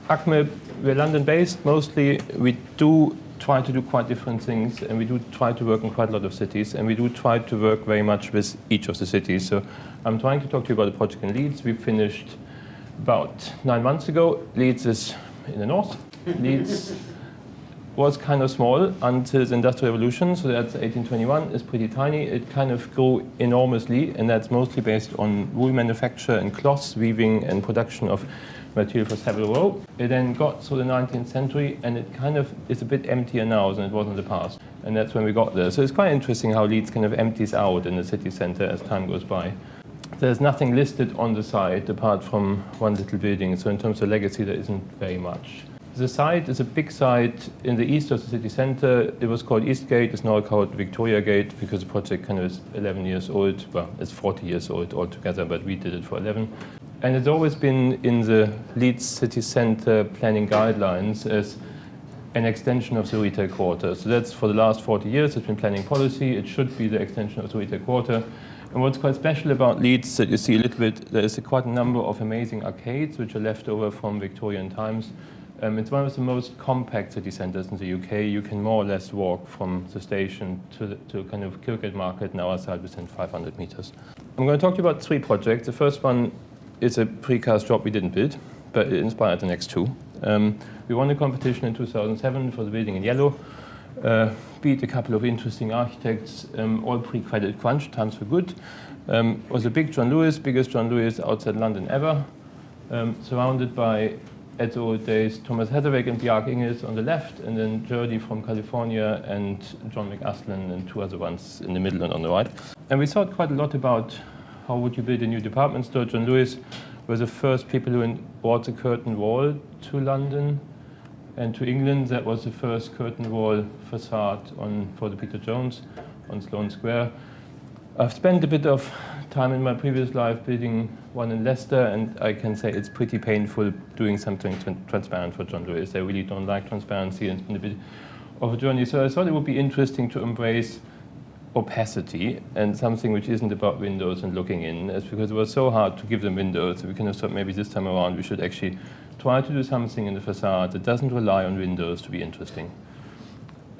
ACME, we're London-based mostly. We do try to do quite different things, and we do try to work in quite a lot of cities, and we do try to work very much with each of the cities. So I'm trying to talk to you about a project in Leeds. We finished about 9 months ago. Leeds is in the north. Leeds was kind of small until the Industrial Revolution, so that's 1821. It's pretty tiny. It kind of grew enormously, and that's mostly based on wool manufacture and cloth weaving and production of material for several rows. It then got through the 19th century, and it kind of is a bit emptier now than it was in the past. And that's when we got there. So it's quite interesting how Leeds kind of empties out in the city centre as time goes by. There's nothing listed on the site apart from one little building. So in terms of legacy, there isn't very much. The site is a big site in the east of the city centre. It was called Eastgate. It's now called Victoria Gate because the project kind of is 11 years old. Well, it's 40 years old altogether, but we did it for 11. And it's always been in the Leeds city centre planning guidelines as an extension of the retail quarter. So that's for the last 40 years. It's been planning policy. It should be the extension of the retail quarter. And what's quite special about Leeds that you see a little bit, there is quite a number of amazing arcades which are left over from Victorian times. It's one of the most compact city centres in the UK. You can more or less walk from the station to kind of Kirkgate Market and our side within 500 meters. I'm going to talk to you about 3 projects. The first one is a precast job we didn't build, but it inspired the next 2. We won a competition in 2007 for the building in yellow. Beat a couple of interesting architects, all pre-credit crunch, times were good. It was a big John Lewis, biggest John Lewis outside London ever, surrounded by, at the old days, Thomas Heatherwick and Bjarke Ingels on the left, and then Jody from California and John McAslan and 2 other ones in the middle and on the right. And we thought quite a lot about how would you build a new department store. John Lewis were the first people who brought the curtain wall to London and to England. That was the first curtain wall facade for the Peter Jones on Sloane Square. I've spent a bit of time in my previous life building one in Leicester, and I can say it's pretty painful doing something transparent for John Lewis. They really don't like transparency, and it's been a bit of a journey. So I thought it would be interesting to embrace opacity and something which isn't about windows and looking in. It's because it was so hard to give them windows. So we kind of thought maybe this time around we should actually try to do something in the facade that doesn't rely on windows to be interesting.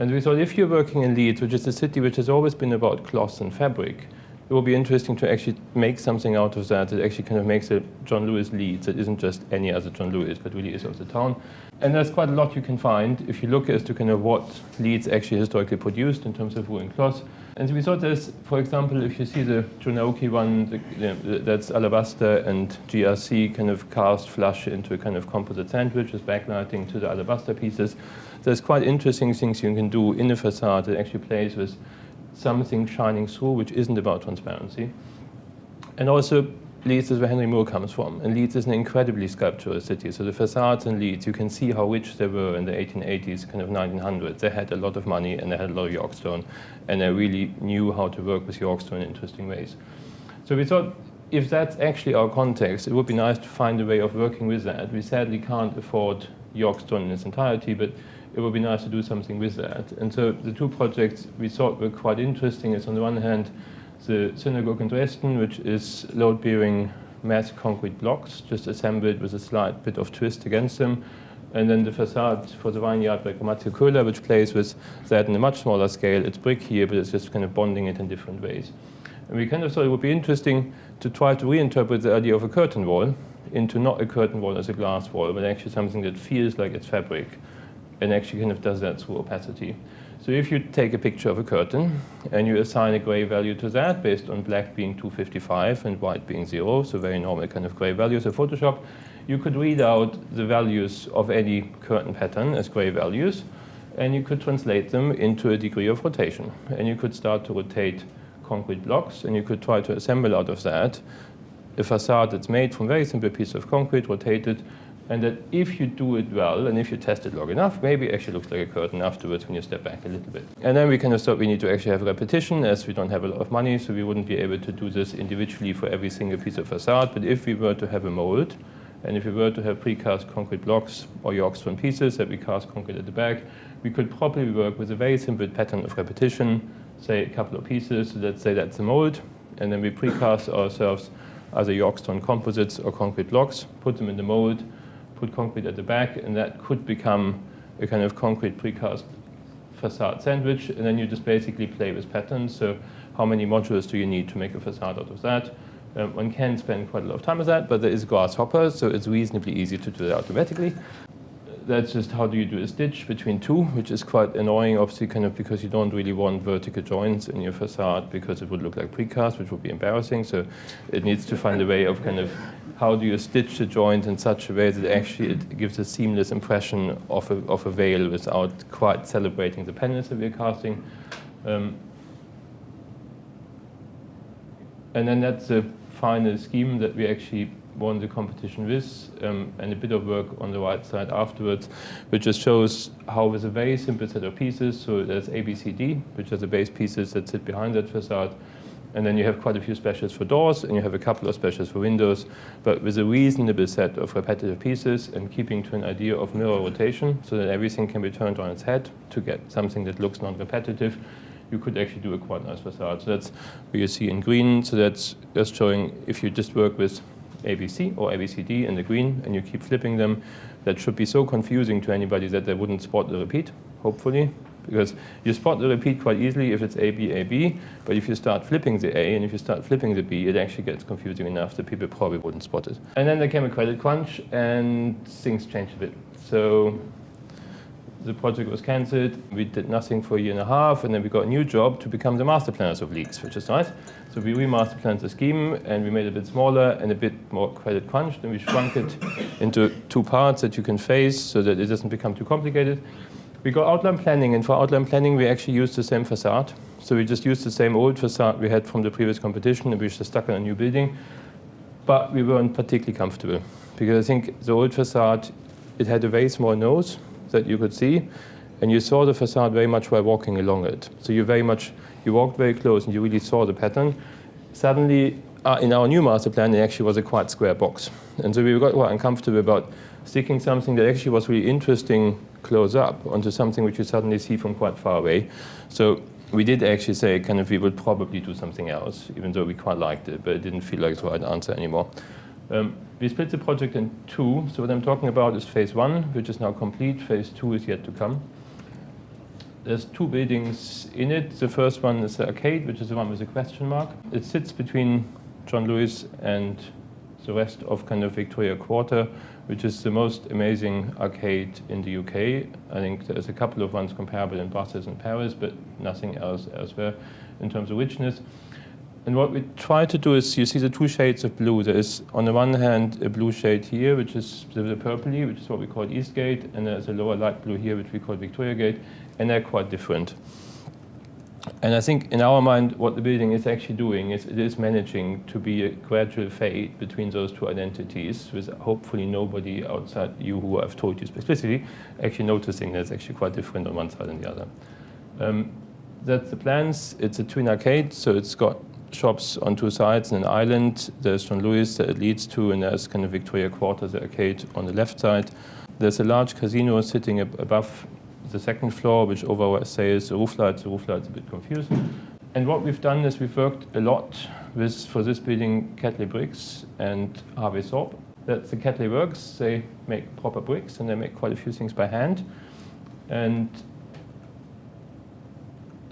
And we thought if you're working in Leeds, which is a city which has always been about cloth and fabric, it will be interesting to actually make something out of that actually kind of makes a John Lewis Leeds that isn't just any other John Lewis, but really is of the town. And there's quite a lot you can find if you look as to kind of what Leeds actually historically produced in terms of wool and cloth. And so we thought there's, for example, if you see the Junaoki one, that's alabaster and GRC kind of cast flush into a kind of composite sandwich with backlighting to the alabaster pieces. There's quite interesting things you can do in a facade that actually plays with something shining through, which isn't about transparency. And also, Leeds is where Henry Moore comes from, and Leeds is an incredibly sculptural city. So the facades in Leeds, you can see how rich they were in the 1880s, kind of 1900s. They had a lot of money, and they had a lot of Yorkstone, and they really knew how to work with Yorkstone in interesting ways. So we thought, if that's actually our context, it would be nice to find a way of working with that. We sadly can't afford Yorkstone in its entirety, but it would be nice to do something with that. And so the 2 projects we thought were quite interesting is, on the one hand, the synagogue in Dresden, which is load-bearing mass concrete blocks, just assembled with a slight bit of twist against them. And then the facade for the vineyard by Grammatio Köhler, which plays with that in a much smaller scale. It's brick here, but it's just kind of bonding it in different ways. And we kind of thought it would be interesting to try to reinterpret the idea of a curtain wall into not a curtain wall as a glass wall, but actually something that feels like it's fabric and actually kind of does that through opacity. So if you take a picture of a curtain and you assign a gray value to that based on black being 255 and white being 0, so very normal kind of gray values of Photoshop, you could read out the values of any curtain pattern as gray values, and you could translate them into a degree of rotation. And you could start to rotate concrete blocks, and you could try to assemble out of that a facade that's made from very simple pieces of concrete, rotated, and that if you do it well, and if you test it long enough, maybe it actually looks like a curtain afterwards when you step back a little bit. And then we kind of thought we need to actually have repetition, as we don't have a lot of money, so we wouldn't be able to do this individually for every single piece of facade. But if we were to have a mold, and if we were to have precast concrete blocks or Yorkstone pieces that we cast concrete at the back, we could probably work with a very simple pattern of repetition, say a couple of pieces, so let's say that's the mold, and then we precast ourselves either Yorkstone composites or concrete blocks, put them in the mold, put concrete at the back, and that could become a kind of concrete precast facade sandwich, and then you just basically play with patterns. So how many modules do you need to make a facade out of that? One can spend quite a lot of time with that, but there is grasshopper, so it's reasonably easy to do that automatically. That's just how do you do a stitch between two, which is quite annoying, obviously, kind of because you don't really want vertical joints in your facade because it would look like precast, which would be embarrassing. So it needs to find a way of kind of how do you stitch the joint in such a way that actually it gives a seamless impression of a veil without quite celebrating the panels that we're casting. And then that's the final scheme that we actually won the competition with, and a bit of work on the right side afterwards, which just shows how with a very simple set of pieces, so there's A, B, C, D, which are the base pieces that sit behind that facade, and then you have quite a few specials for doors, and you have a couple of specials for windows, but with a reasonable set of repetitive pieces and keeping to an idea of mirror rotation so that everything can be turned on its head to get something that looks non-repetitive, you could actually do a quite nice facade. So that's what you see in green, so that's just showing if you just work with ABC or ABCD in the green and you keep flipping them, that should be so confusing to anybody that they wouldn't spot the repeat, hopefully, because you spot the repeat quite easily if it's AB, AB, but if you start flipping the A and if you start flipping the B, it actually gets confusing enough that people probably wouldn't spot it. And then there came a credit crunch and things changed a bit. So the project was cancelled, we did nothing for a year and a half, and then we got a new job to become the master planners of Leeds, which is nice. So we remaster planned the scheme, and we made it a bit smaller and a bit more credit crunched, and we shrunk it into two parts that you can face so that it doesn't become too complicated. We got outline planning, and for outline planning we actually used the same facade. So we just used the same old facade we had from the previous competition, and we just stuck on a new building. But we weren't particularly comfortable, because I think the old facade, it had a very small nose that you could see, and you saw the facade very much while walking along it. So you walked very close and you really saw the pattern. Suddenly, in our new master plan, it actually was a quite square box. And so we got quite uncomfortable about sticking something that actually was really interesting close up onto something which you suddenly see from quite far away. So we did actually say kind of we would probably do something else, even though we quite liked it, but it didn't feel like the right answer anymore. We split the project in two. So what I'm talking about is phase one, which is now complete. Phase two is yet to come. There's two buildings in it. The first one is the arcade, which is the one with a question mark. It sits between John Lewis and the rest of kind of Victoria Quarter, which is the most amazing arcade in the UK. I think there's a couple of ones comparable in Brussels and Paris, but nothing else elsewhere in terms of richness. And what we try to do is, you see the two shades of blue. There is, on the one hand, a blue shade here, which is the purpley, which is what we call Eastgate, and there's a lower light blue here, which we call Victoria Gate, and they're quite different. And I think, in our mind, what the building is actually doing is it is managing to be a gradual fade between those two identities, with hopefully nobody outside you who I've told you explicitly actually noticing that it's actually quite different on one side and the other. That's the plans. It's a twin arcade, so it's got shops on two sides and an island. There's John Lewis that it leads to, and there's kind of Victoria Quarter, the arcade, on the left side. There's a large casino sitting above the second floor, which overall says the roof lights. The roof light's a bit confused. And what we've done is we've worked a lot with, for this building, Catley Bricks and Harvey Thorpe. That's the Catley Works. They make proper bricks, and they make quite a few things by hand. And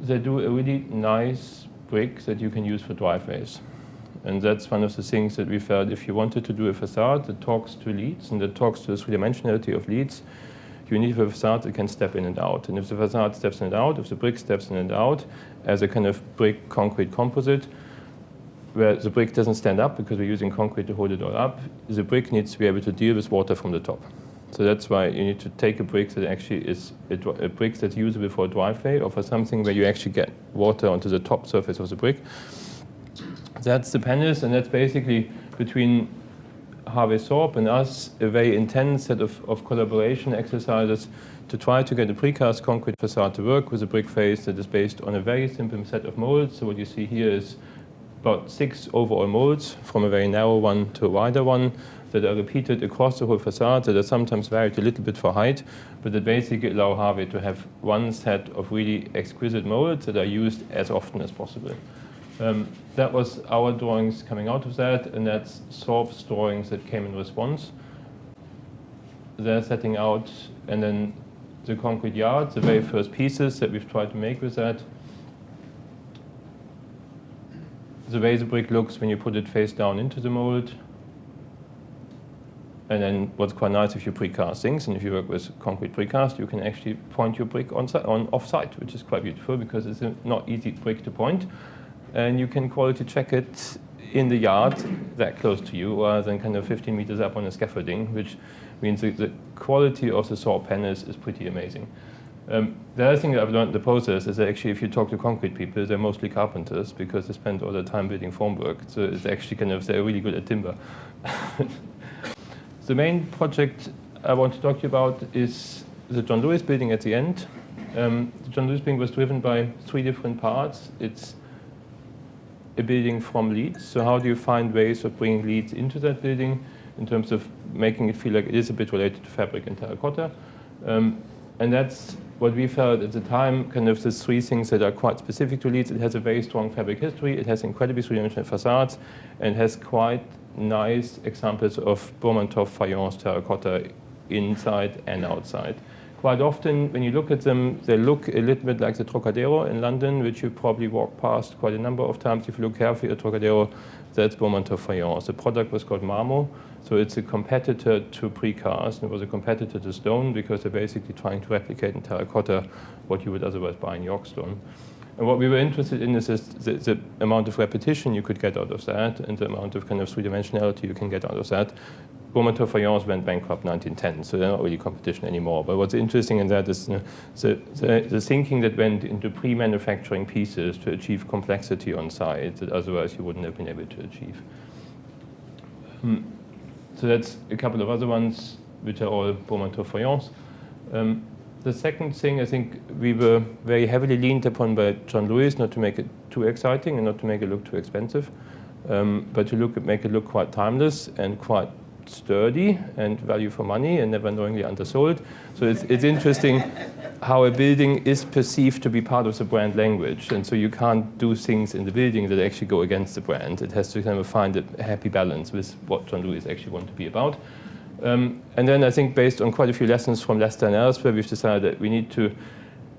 they do a really nice brick that you can use for driveways. And that's one of the things that we felt, if you wanted to do a facade that talks to Leeds and that talks to the three-dimensionality of Leeds, you need a facade that can step in and out. And if the facade steps in and out, if the brick steps in and out as a kind of brick concrete composite, where the brick doesn't stand up because we're using concrete to hold it all up, the brick needs to be able to deal with water from the top. So that's why you need to take a brick that actually is a brick that's usable for a driveway or for something where you actually get water onto the top surface of the brick. That's the panels, and that's basically between Harvey Thorpe and us a very intense set of collaboration exercises to try to get a precast concrete facade to work with a brick face that is based on a very simple set of molds. So what you see here is about 6 overall molds, from a very narrow one to a wider one, that are repeated across the whole facade, that are sometimes varied a little bit for height, but that basically allow Harvey to have one set of really exquisite molds that are used as often as possible. That was our drawings coming out of that, and that's Thorpe's drawings that came in response. they're setting out, and then the concrete yard, the very first pieces that we've tried to make with that. The way the brick looks when you put it face down into the mold. And then what's quite nice if you precast things, and if you work with concrete precast, you can actually point your brick on off-site, which is quite beautiful because it's a not easy brick to point. And you can quality check it in the yard that close to you, rather than kind of 15 meters up on a scaffolding, which means the quality of the saw pen is pretty amazing. The other thing that I've learned in the process is that actually if you talk to concrete people, they're mostly carpenters because they spend all their time building formwork. So it's actually kind of, they're really good at timber. The main project I want to talk to you about is the John Lewis building at the end. The John Lewis building was driven by 3 different parts. It's a building from leads. So how do you find ways of bringing leads into that building in terms of making it feel like it is a bit related to fabric and terracotta? And that's what we felt at the time, kind of the 3 things that are quite specific to leads. It has a very strong fabric history. It has incredibly 3-dimensional facades, and has quite nice examples of Bourmanteau faience terracotta inside and outside. Quite often, when you look at them, they look a little bit like the Trocadero in London, which you've probably walked past quite a number of times. If you look carefully at Trocadero, that's Bourmanteau faience. The product was called Marmo, so it's a competitor to precast. It was a competitor to stone because they're basically trying to replicate in terracotta what you would otherwise buy in York stone. And what we were interested in is the amount of repetition you could get out of that and the amount of kind of 3-dimensionality you can get out of that. Bourmanteau faience went bankrupt 1910, so they're not really competition anymore. But what's interesting in that is the thinking that went into pre-manufacturing pieces to achieve complexity on site that otherwise you wouldn't have been able to achieve. So that's a couple of other ones, which are all Bourmanteau faience. The second thing, I think we were very heavily leaned upon by John Lewis, not to make it too exciting and not to make it look too expensive, but to make it look quite timeless and quite sturdy and value for money and never knowingly undersold. So it's interesting how a building is perceived to be part of the brand language, and so you can't do things in the building that actually go against the brand. It has to kind of find a happy balance with what John Lewis actually wants to be about. And then I think based on quite a few lessons from Leicester and elsewhere, we've decided that we need to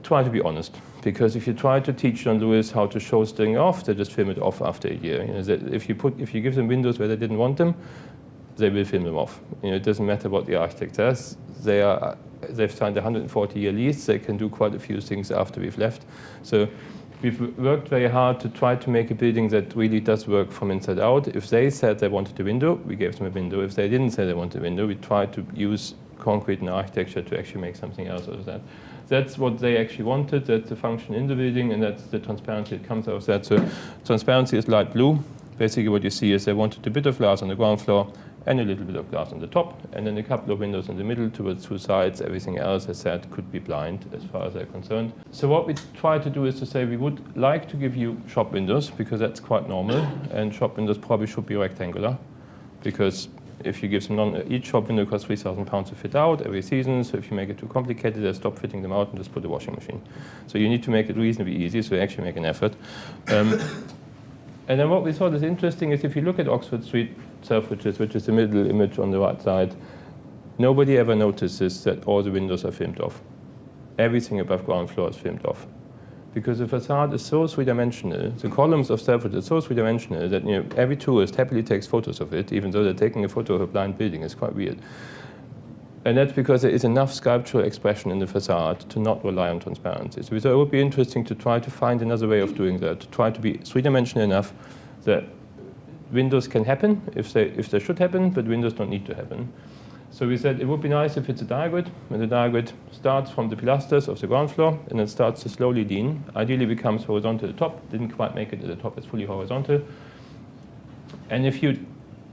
try to be honest. Because if you try to teach John Lewis how to show something off, they just film it off after a year. You know, if you give them windows where they didn't want them, they will film them off. You know, it doesn't matter what the architect says. They've signed a 140-year lease. They can do quite a few things after we've left. So we've worked very hard to try to make a building that really does work from inside out. If they said they wanted a window, we gave them a window. If they didn't say they wanted a window, we tried to use concrete and architecture to actually make something else out of that. That's what they actually wanted. That's the function in the building, and that's the transparency that comes out of that. So transparency is light blue. Basically what you see is they wanted a bit of glass on the ground floor and a little bit of glass on the top, and then a couple of windows in the middle towards 2 sides. Everything else, as said, could be blind as far as they're concerned. So what we try to do is to say we would like to give you shop windows because that's quite normal, and shop windows probably should be rectangular because if you give them each shop window costs £3,000 to fit out every season, so if you make it too complicated, they stop fitting them out and just put a washing machine. So you need to make it reasonably easy, so you actually make an effort. And then what we thought is interesting is if you look at Oxford Street Selfridges, which is the middle image on the right side, nobody ever notices that all the windows are filmed off. Everything above ground floor is filmed off. Because the facade is so 3-dimensional, the columns of Selfridges are so 3-dimensional that every tourist happily takes photos of it, even though they're taking a photo of a blind building. It's quite weird. And that's because there is enough sculptural expression in the facade to not rely on transparency. So we thought it would be interesting to try to find another way of doing that, to try to be 3-dimensional enough that windows can happen if they should happen, but windows don't need to happen. So we said it would be nice if it's a diagrid, and the diagrid starts from the pilasters of the ground floor, and it starts to slowly lean. Ideally becomes horizontal at the top. Didn't quite make it at the top, it's fully horizontal. And if you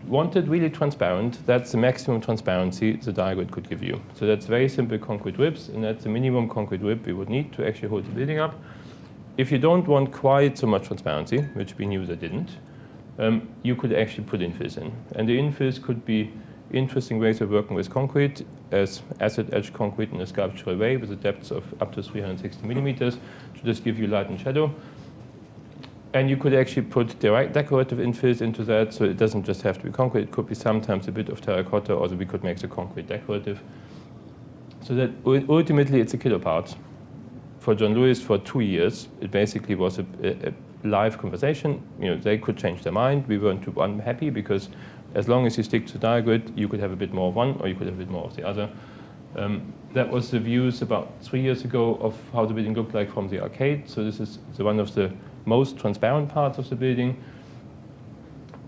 wanted really transparent, that's the maximum transparency the diagrid could give you. So that's very simple concrete ribs, and that's the minimum concrete rib we would need to actually hold the building up. If you don't want quite so much transparency, which we knew they didn't, you could actually put infills in. And the infills could be interesting ways of working with concrete as acid-etched concrete in a sculptural way with a depth of up to 360 millimeters to just give you light and shadow. And you could actually put direct decorative infills into that, so it doesn't just have to be concrete. It could be sometimes a bit of terracotta, or we could make the concrete decorative. So that ultimately it's a killer part. For John Lewis, for 2 years, it basically was a live conversation. You know, they could change their mind. We weren't too unhappy because as long as you stick to Diagrid, you could have a bit more of one or you could have a bit more of the other. That was the views about 3 years ago of how the building looked like from the arcade. So this is one of the most transparent parts of the building.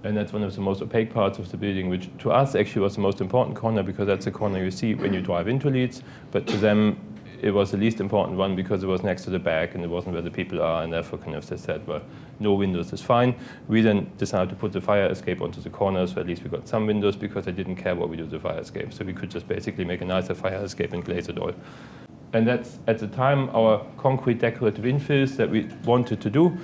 And that's one of the most opaque parts of the building, which to us actually was the most important corner because that's the corner you see when you drive into Leeds. But to them, it was the least important one because it was next to the back and it wasn't where the people are. And therefore, kind of they said, well, no windows is fine. We then decided to put the fire escape onto the corners, so at least we got some windows because they didn't care what we do with the fire escape. So we could just basically make a nicer fire escape and glaze it all. And that's, at the time, our concrete decorative infills that we wanted to do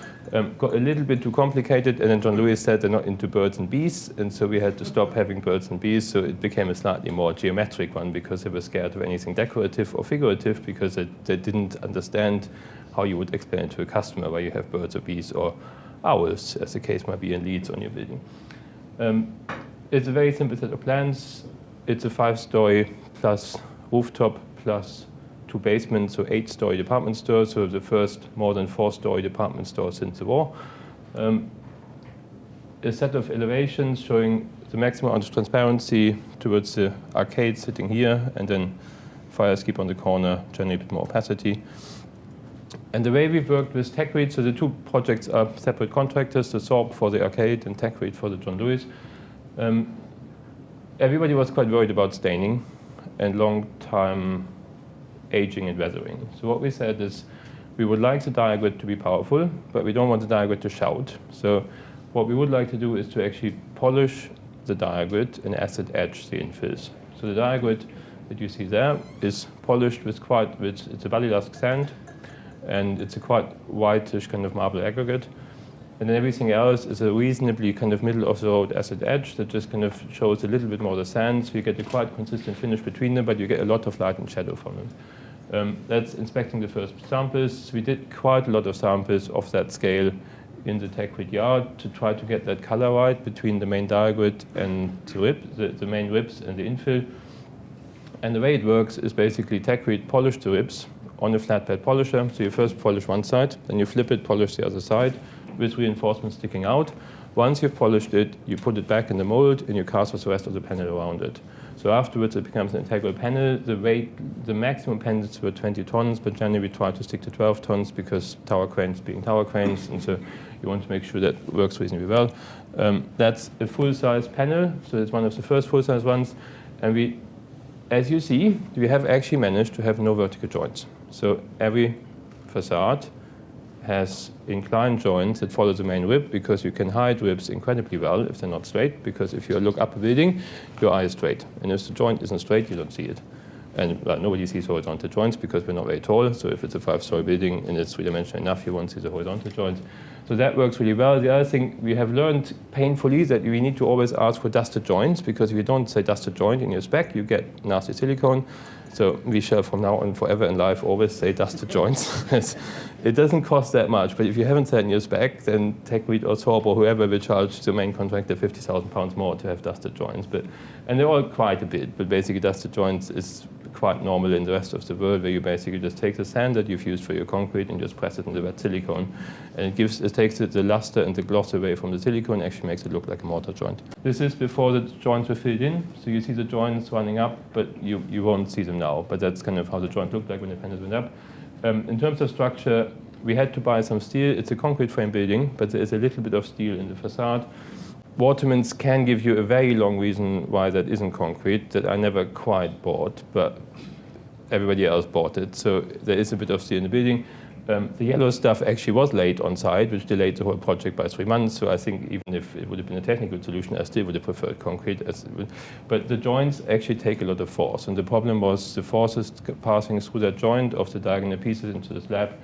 got a little bit too complicated. And then John Lewis said they're not into birds and bees. And so we had to stop having birds and bees. So it became a slightly more geometric one because they were scared of anything decorative or figurative because they didn't understand how you would explain it to a customer where you have birds or bees or owls, as the case might be in Leeds on your building. It's a very simple set of plans. It's a 5-story plus rooftop plus 2 basements, so 8-story department store, so the first more than 4-story department store since the war. A set of elevations showing the maximum amount of transparency towards the arcade sitting here, and then fire escape on the corner, generally a bit more opacity. And the way we've worked with Techrete, so the 2 projects are separate contractors, the Sorb for the arcade and Techrete for the John Lewis. Everybody was quite worried about staining and long-time aging and weathering. So what we said is we would like the Diagrid to be powerful, but we don't want the Diagrid to shout. So what we would like to do is to actually polish the Diagrid and acid-etch the infills. So the Diagrid that you see there is polished with it's a Balilask sand, and it's a quite whitish kind of marble aggregate. And then everything else is a reasonably kind of middle-of-the-road acid-etch that just kind of shows a little bit more of the sand, so you get a quite consistent finish between them, but you get a lot of light and shadow from them. That's inspecting the first samples. We did quite a lot of samples of that scale in the Techrete yard to try to get that color right between the main Diagrid and the main ribs and the infill. And the way it works is basically Techrete polish the ribs on a flatbed polisher. So you first polish one side, then you flip it, polish the other side with reinforcement sticking out. Once you've polished it, you put it back in the mold and you cast with the rest of the panel around it. So afterwards, it becomes an integral panel. The maximum panels were 20 tons, but generally we try to stick to 12 tons because tower cranes being tower cranes, and so you want to make sure that works reasonably well. That's a full-size panel, so it's one of the first full-size ones. And we, as you see, we have actually managed to have no vertical joints. So every facade has inclined joints that follow the main rib because you can hide ribs incredibly well if they're not straight, because if you look up a building, your eye is straight. And if the joint isn't straight, you don't see it. And well, nobody sees horizontal joints because we're not very tall. So if it's a 5-story building and it's 3-dimensional enough, you won't see the horizontal joints. So that works really well. The other thing we have learned painfully that we need to always ask for dusted joints, because if you don't say dusted joint in your spec, you get nasty silicone. So we shall from now on forever in life always say dusted joints. It doesn't cost that much, but if you haven't said in your spec, then Techrete or Sorb or whoever will charge the main contractor £50,000 more to have dusted joints. And they're all quite a bit, but basically dusted joints is quite normal in the rest of the world, where you basically just take the sand that you've used for your concrete and just press it in the wet silicone. And it takes the luster and the gloss away from the silicone, actually makes it look like a mortar joint. This is before the joints were filled in, so you see the joints running up, but you won't see them now. But that's kind of how the joint looked like when the panels went up. In terms of structure, we had to buy some steel. It's a concrete frame building, but there is a little bit of steel in the facade. Watermans can give you a very long reason why that isn't concrete that I never quite bought, but everybody else bought it. So there is a bit of steel in the building. The yellow stuff actually was laid on site, which delayed the whole project by 3 months. So I think even if it would have been a technical solution, I still would have preferred concrete. But the joints actually take a lot of force. And the problem was the forces passing through that joint of the diagonal pieces into the slab,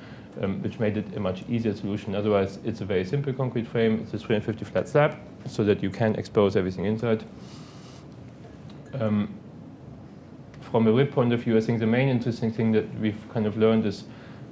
which made it a much easier solution. Otherwise, it's a very simple concrete frame. It's a 350 flat slab, so that you can expose everything inside. From a rib point of view, I think the main interesting thing that we've kind of learned is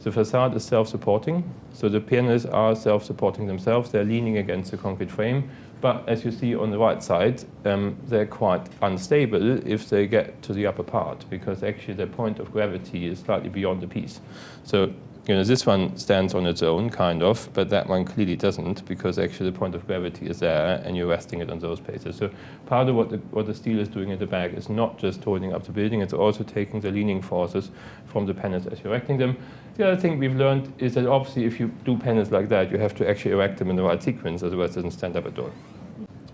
the facade is self-supporting. So the panels are self-supporting themselves. They're leaning against the concrete frame But as you see on the right side, they're quite unstable if they get to the upper part, because actually the point of gravity is slightly beyond the piece. So this one stands on its own, kind of, but that one clearly doesn't, because actually the point of gravity is there, and you're resting it on those places. So part of what the steel is doing at the back is not just holding up the building, it's also taking the leaning forces from the panels as you're erecting them. The other thing we've learned is that obviously if you do panels like that, you have to actually erect them in the right sequence, otherwise it doesn't stand up at all.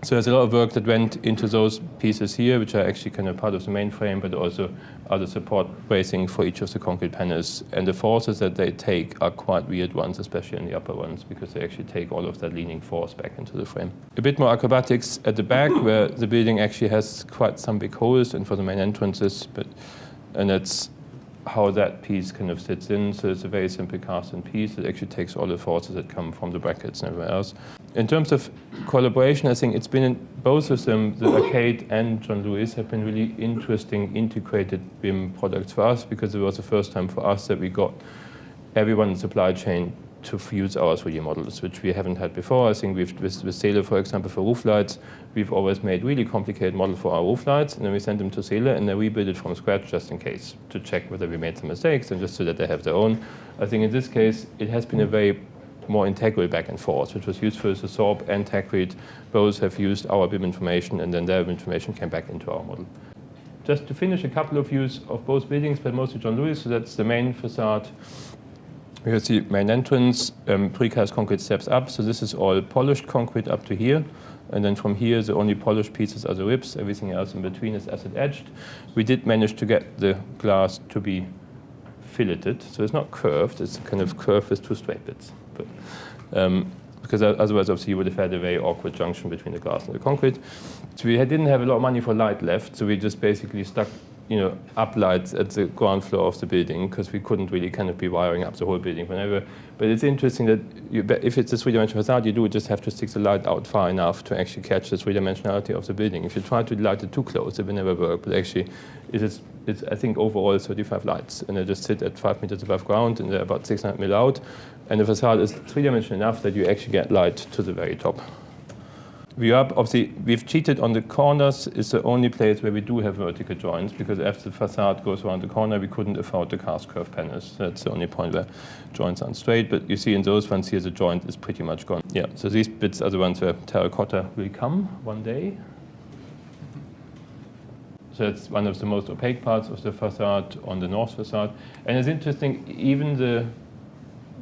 So there's a lot of work that went into those pieces here, which are actually kind of part of the main frame, but also other support bracing for each of the concrete panels. And the forces that they take are quite weird ones, especially in the upper ones, because they actually take all of that leaning force back into the frame. A bit more acrobatics at the back, where the building actually has quite some big holes, and for the main entrances, and that's how that piece kind of sits in. So it's a very simple cast-in piece. It actually takes all the forces that come from the brackets and everywhere else. In terms of collaboration, I think it's been in both of them, the Arcade and John Lewis, have been really interesting integrated BIM products for us, because it was the first time for us that we got everyone in the supply chain to use our 3D models, which we haven't had before. I think with Sailor, for example, for roof lights, we've always made really complicated models for our roof lights, and then we send them to Sailor, and they rebuild it from scratch just in case, to check whether we made some mistakes, and just so that they have their own. I think in this case, it has been a very more integral back and forth, which was useful. So Sorb and Techrete both have used our BIM information, and then their BIM information came back into our model. Just to finish, a couple of views of both buildings, but mostly John Lewis. So that's the main facade. You see main entrance, precast concrete steps up. So this is all polished concrete up to here. And then from here, the only polished pieces are the ribs. Everything else in between is acid-etched. We did manage to get the glass to be filleted. So it's not curved. It's kind of curved with two straight bits. But, because otherwise, obviously, you would have had a very awkward junction between the glass and the concrete. So we didn't have a lot of money for light left. So we just basically stuck up lights at the ground floor of the building, because we couldn't really kind of be wiring up the whole building whenever. But it's interesting that if it's a three-dimensional facade, you do just have to stick the light out far enough to actually catch the three-dimensionality of the building. If you try to light it too close, it will never work. But actually, it's I think overall 35 lights, and they just sit at 5 meters above ground, and they're about 600 mil out. And the facade is three-dimensional enough that you actually get light to the very top. View up, obviously, we've cheated on the corners. It's the only place where we do have vertical joints, because as the facade goes around the corner, we couldn't afford the cast curve panels. So that's the only point where joints aren't straight. But you see in those ones here, the joint is pretty much gone. Yeah, so these bits are the ones where terracotta will come one day. So it's one of the most opaque parts of the facade on the north facade. And it's interesting, even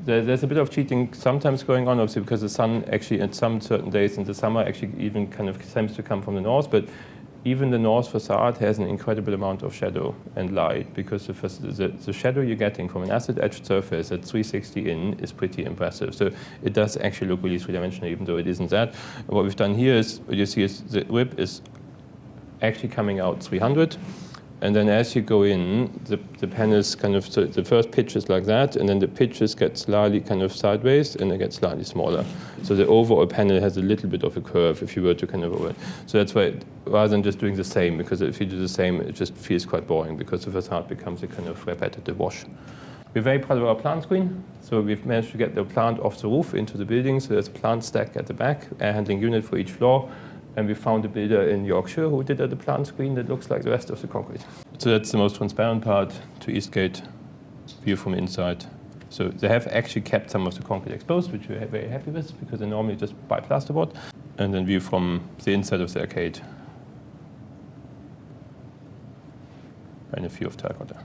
there's a bit of cheating sometimes going on, obviously, because the sun actually, at some certain days in the summer, actually even kind of seems to come from the north. But even the north facade has an incredible amount of shadow and light, because the shadow you're getting from an acid-etched surface at 360 in is pretty impressive. So it does actually look really three-dimensional, even though it isn't that. And what we've done here is, what you see is the rib is actually coming out 300. And then as you go in, the panels kind of, so the first pitch is like that, and then the pitches get slightly kind of sideways, and they get slightly smaller. So the overall panel has a little bit of a curve if you were to kind of over it. So that's why, rather than just doing the same, because if you do the same, it just feels quite boring, because the facade becomes a kind of repetitive wash. We're very proud of our plant screen. So we've managed to get the plant off the roof into the building. So there's a plant stack at the back, air handling unit for each floor. And we found a builder in Yorkshire who did the plant screen that looks like the rest of the concrete. So that's the most transparent part to Eastgate, view from inside. So they have actually kept some of the concrete exposed, which we're very happy with, because they normally just buy plasterboard. And then view from the inside of the arcade. And a view of terracotta.